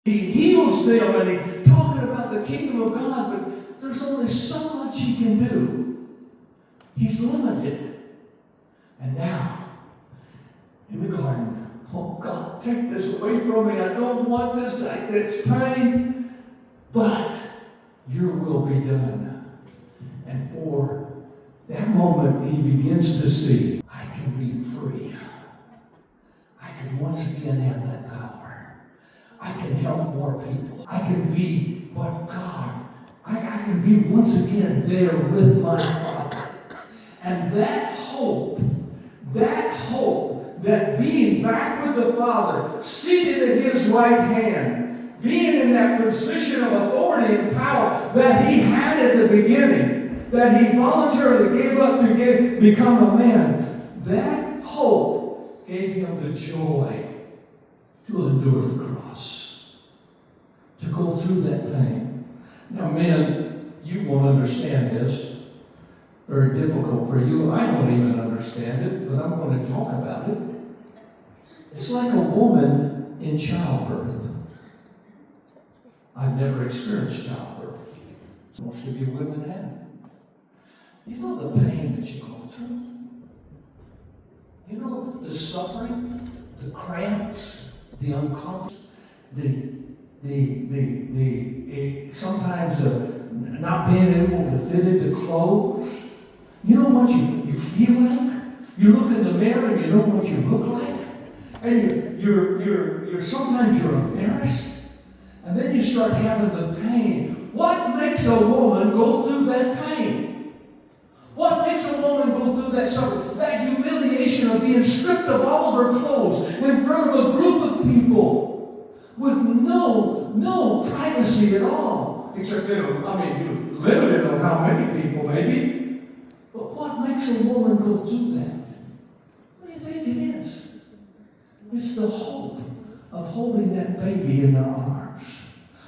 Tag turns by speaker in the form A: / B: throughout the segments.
A: He heals them and he's talking about the kingdom of God, but there's only so much he can do. He's limited. And now, in the garden, oh God, take this away from me. I don't want this. It's pain. But your will be done. And for that moment, he begins to see, I can be free. I can once again have that power. I can help more people. I can be what God, I can be once again there with my Father. And that hope that being back with the Father, seated at his right hand, being in that position of authority and power that he had at the beginning, that he voluntarily gave up to become a man, that hope gave him the joy to endure the cross, to go through that pain. Now, men, you won't understand this. Very difficult for you. I don't even understand it, but I'm going to talk about it. It's like a woman in childbirth. I've never experienced childbirth. Most of you women have. You know the pain that you go through? You know the suffering, the cramps, the uncomfort, sometimes not being able to fit into clothes. You know what you feel like? You look in the mirror and you know what you look like? And you're sometimes you're embarrassed. And then you start having the pain. What makes a woman go through that pain? What makes a woman go through that suffering? That humiliation of being stripped of all of her clothes in front of a group of people with no privacy at all. Except, you're limited on how many people maybe. But what makes a woman go through that? What do you think it is? It's the hope of holding that baby in their arms.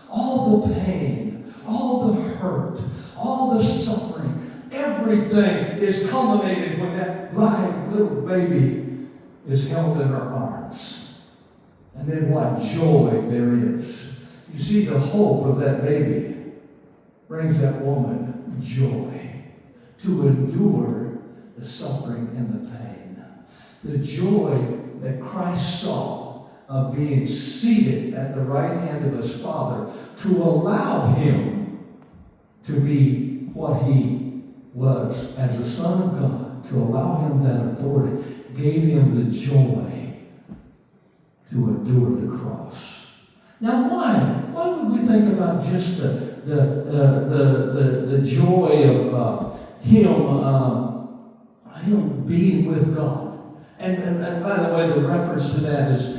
A: All the pain, all the hurt, all the suffering, everything is culminated when that live little baby is held in her arms. And then what joy there is. You see, the hope of that baby brings that woman joy to endure the suffering and the pain. The joy that Christ saw of being seated at the right hand of his Father to allow him to be what he was as the Son of God, to allow him that authority, gave him the joy to endure the cross. Now, why? Why would we think about just the joy of him being with God? And by the way, the reference to that is